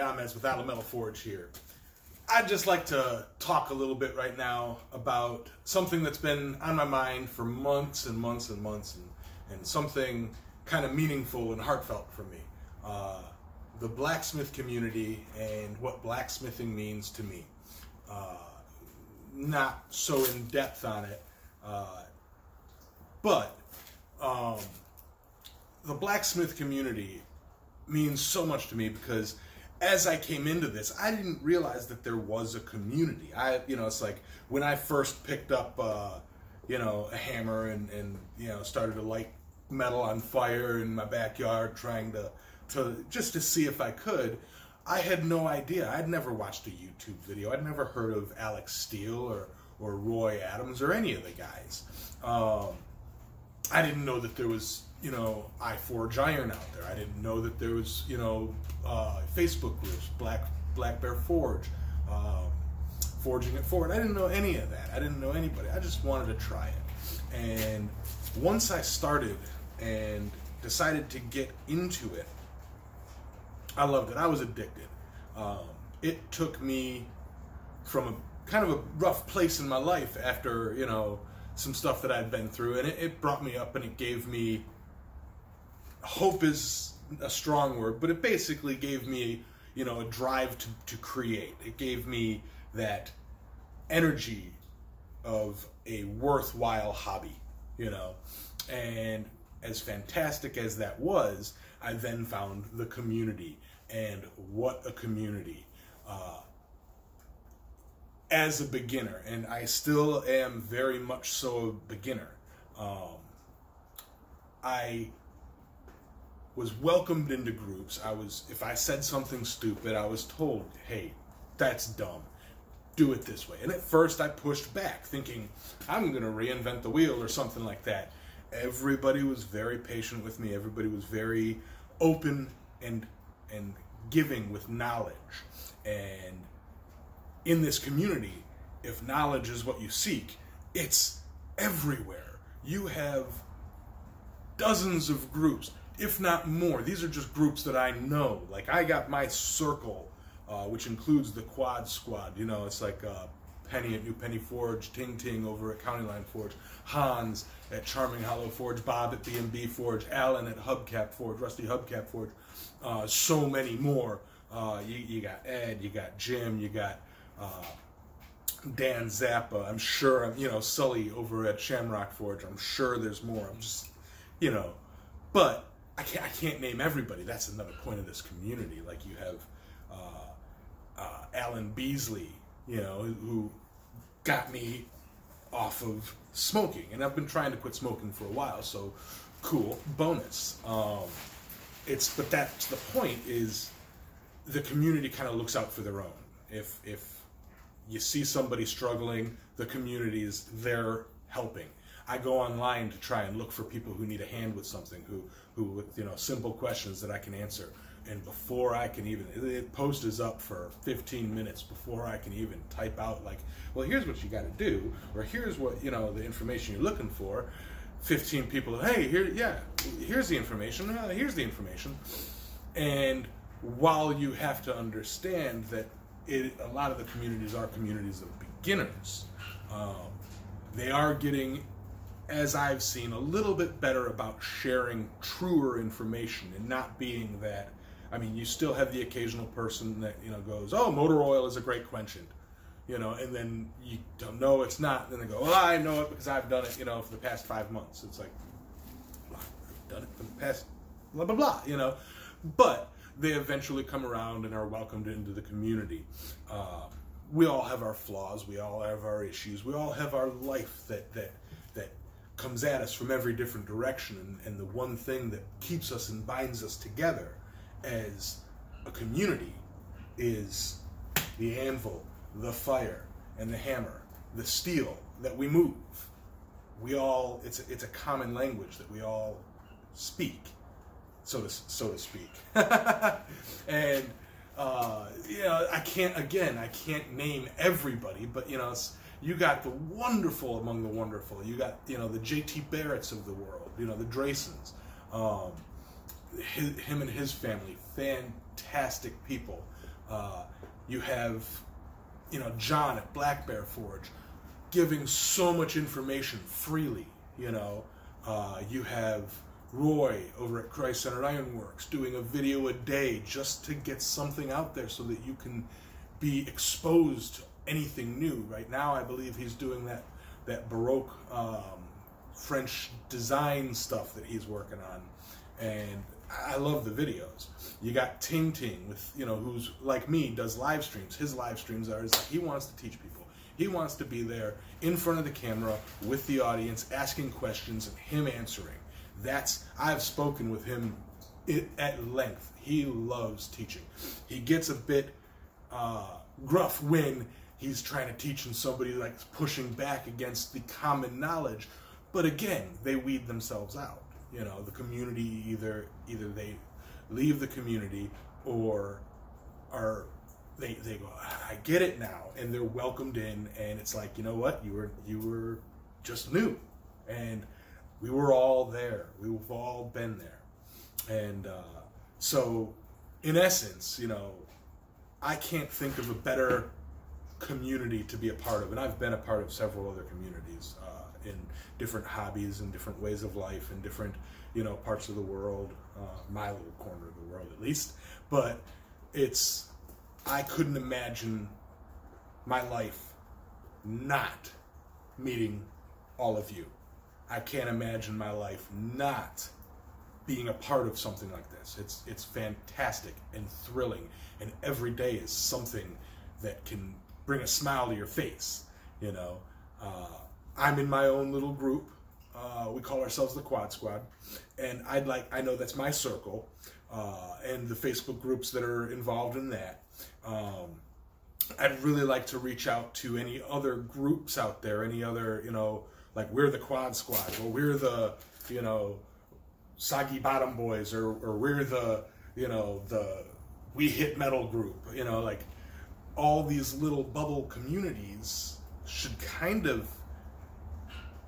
Gomez with Metal Forge here. I'd just like to talk a little bit right now about something that's been on my mind for months and months and months, and something kind of meaningful and heartfelt for me. The blacksmith community and what blacksmithing means to me. Not so in depth on it, but the blacksmith community means so much to me because as I came into this, I didn't realize that there was a community. It's like when I first picked up, a hammer and started to light metal on fire in my backyard, trying to just to see if I could. I had no idea. I'd never watched a YouTube video. I'd never heard of Alex Steele or Roy Adams or any of the guys. I didn't know that there was, I Forge Iron out there. I didn't know that there was, Facebook groups, Black Bear Forge, Forging at Ford. I didn't know any of that. I didn't know anybody. I just wanted to try it. And once I started and decided to get into it, I loved it. I was addicted. It took me from a kind of a rough place in my life after, some stuff that I'd been through, and it brought me up, and it gave me, hope is a strong word, but it basically gave me, a drive to create. It gave me that energy of a worthwhile hobby, and as fantastic as that was, I then found the community, and what a community. As a beginner, and I still am very much so a beginner, I was welcomed into groups. If I said something stupid, I was told, hey, that's dumb. Do it this way. And at first I pushed back, thinking, I'm going to reinvent the wheel or something like that. Everybody was very patient with me. Everybody was very open and giving with knowledge. And in this community, if knowledge is what you seek, it's everywhere. You have dozens of groups, if not more. These are just groups that I know. Like, I got my circle, which includes the Quad Squad. It's like Penny at New Penny Forge, Ting Ting over at County Line Forge, Hans at Charming Hollow Forge, Bob at B&B Forge, Alan at Hubcap Forge, Rusty Hubcap Forge, so many more. You got Ed, you got Jim, you got Dan Zappa, I'm sure, Sully over at Shamrock Forge, I'm sure there's more. I'm just, but I can't name everybody. That's another point of this community. Like, you have Alan Beasley, who got me off of smoking, and I've been trying to quit smoking for a while, so cool, bonus. But that's the point, is the community kind of looks out for their own. If you see somebody struggling, the community is there helping. I go online to try and look for people who need a hand with something, who with simple questions that I can answer. And before I can even, the post is up for 15 minutes before I can even type out, like, well, here's what you got to do, or here's what, the information you're looking for. 15 people, hey, here's the information, here's the information. And while you have to understand that a lot of the communities are communities of beginners, they are getting, as I've seen, a little bit better about sharing truer information and not being that. I mean, you still have the occasional person that goes, oh, motor oil is a great quenchant, and then you don't know it's not. Then they go, well, I know it because I've done it, for the past 5 months. It's like, well, I've done it for the past blah blah blah, but they eventually come around and are welcomed into the community. We all have our flaws. We all have our issues. We all have our life that comes at us from every different direction. And the one thing that keeps us and binds us together as a community is the anvil, the fire, and the hammer, the steel that we move. We all, it's a common language that we all speak, so to speak. And I can't name everybody, but you got the wonderful among the wonderful. You got the JT Barretts of the world, the Draysons, him and his family, fantastic people. You have, you know, John at Black Bear Forge giving so much information freely, you know. You have Roy over at Christ Centered Ironworks doing a video a day just to get something out there so that you can be exposed to anything new. Right now, I believe he's doing that Baroque French design stuff that he's working on, and I love the videos. You got Ting Ting with, you know, who's like me, does live streams. His live streams are, he wants to teach people. He wants to be there in front of the camera with the audience, asking questions and him answering. I've spoken with him at length. He loves teaching. He gets a bit gruff when he's trying to teach and somebody like pushing back against the common knowledge. But again, they weed themselves out. You know, the community either they leave the community or they go, I get it now, and they're welcomed in, and it's like, you know what, you were just new, and we were all there. We've all been there, and so in essence, you know, I can't think of a better community to be a part of, and I've been a part of several other communities in different hobbies and different ways of life and different, you know, parts of the world, my little corner of the world at least. But I couldn't imagine my life not meeting all of you. I can't imagine my life not being a part of something like this. It's fantastic and thrilling, and every day is something that can bring a smile to your face, you know. I'm in my own little group. We call ourselves the Quad Squad, and I know that's my circle, and the Facebook groups that are involved in that. I'd really like to reach out to any other groups out there, any other, you know, like we're the Quad Squad, or we're the, you know, Soggy Bottom Boys, or we're the, you know, the We Hit Metal group, you know, like all these little bubble communities should kind of,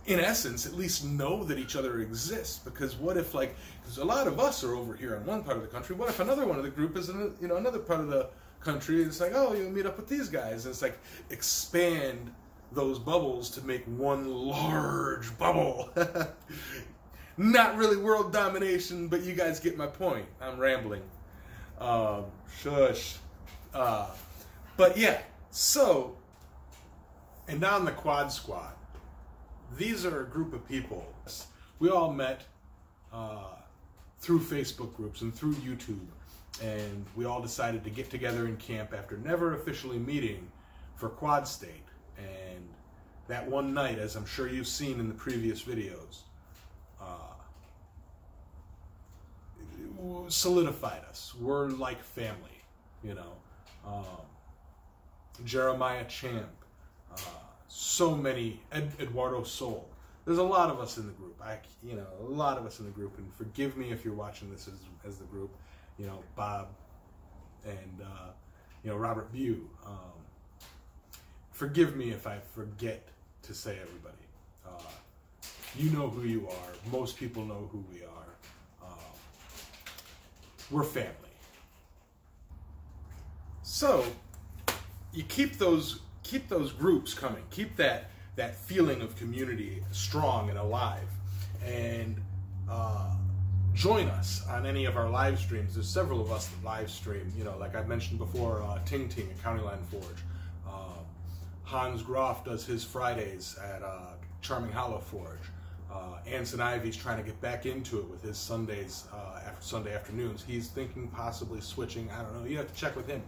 in essence, at least know that each other exists. Because what if, like, because a lot of us are over here in one part of the country, what if another one of the group is in, you know, another part of the country, and it's like, oh, you'll meet up with these guys, and it's like, expand those bubbles to make one large bubble. Not really world domination, but you guys get my point. I'm rambling. Shush. But yeah, so, and now in the Quad Squad, these are a group of people. We all met through Facebook groups and through YouTube, and we all decided to get together in camp after never officially meeting for Quad State. And that one night, as I'm sure you've seen in the previous videos, solidified us. We're like family, you know. Jeremiah Champ, so many, Eduardo Sol. There's a lot of us in the group. A lot of us in the group, and forgive me if you're watching this as the group. You know, Bob and you know, Robert Bew. Forgive me if I forget to say everybody. You know who you are. Most people know who we are. We're family. So you keep those groups coming. Keep that feeling of community strong and alive, and join us on any of our live streams. There's several of us that live stream. You know, like I mentioned before, Ting Ting at County Line Forge. Hans Groff does his Fridays at Charming Hollow Forge. Anson Ivy's trying to get back into it with his Sundays, Sunday afternoons. He's thinking possibly switching. I don't know. You have to check with him.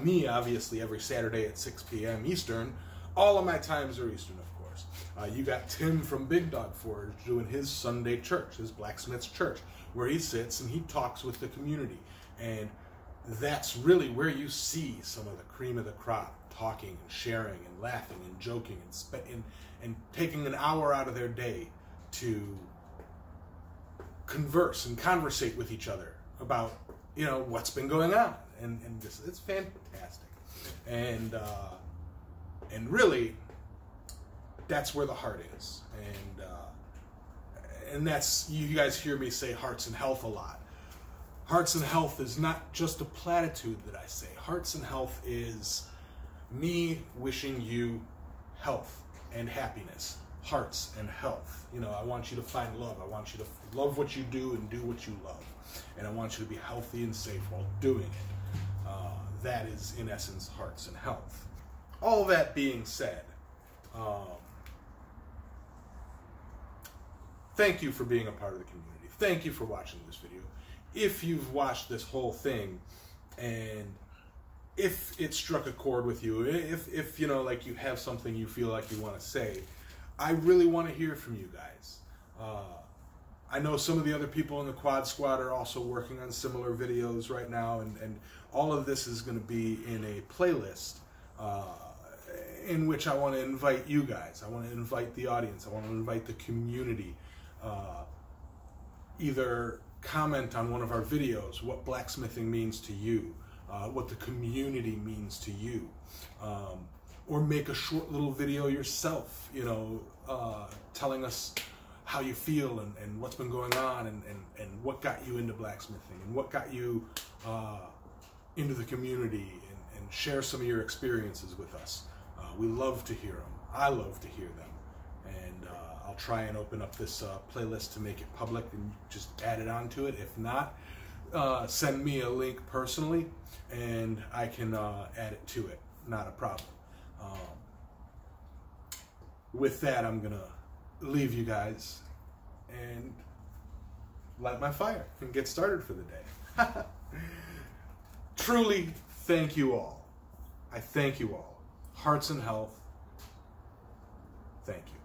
Me, obviously, every Saturday at 6 p.m. Eastern. All of my times are Eastern, of course. You got Tim from Big Dog Forge doing his Sunday church, his blacksmith's church, where he sits and he talks with the community. And that's really where you see some of the cream of the crop, talking and sharing and laughing and joking and taking an hour out of their day to converse and conversate with each other about, you know, what's been going on, and it's fantastic, and really that's where the heart is, and that's, you guys hear me say hearts and health a lot. Hearts and health is not just a platitude that I say. Hearts and health is me wishing you health and happiness. Hearts and health. You know, I want you to find love. I want you to love what you do and do what you love. And I want you to be healthy and safe while doing it. That is, in essence, hearts and health. All that being said, thank you for being a part of the community. Thank you for watching this video. If you've watched this whole thing and if it struck a chord with you, if you know, like you have something you feel like you want to say, I really want to hear from you guys. I know some of the other people in the Quad Squad are also working on similar videos right now, and all of this is going to be in a playlist in which I want to invite you guys. I want to invite the audience. I want to invite the community. Either comment on one of our videos, what blacksmithing means to you, what the community means to you, or make a short little video yourself, you know, telling us how you feel and what's been going on and what got you into blacksmithing and what got you into the community, and share some of your experiences with us. We love to hear them. I love to hear them. And I'll try and open up this playlist to make it public and just add it onto it. If not, send me a link personally and I can add it to it. Not a problem. With that, I'm going to leave you guys and light my fire and get started for the day. Truly, thank you all. I thank you all. Hearts and health, thank you.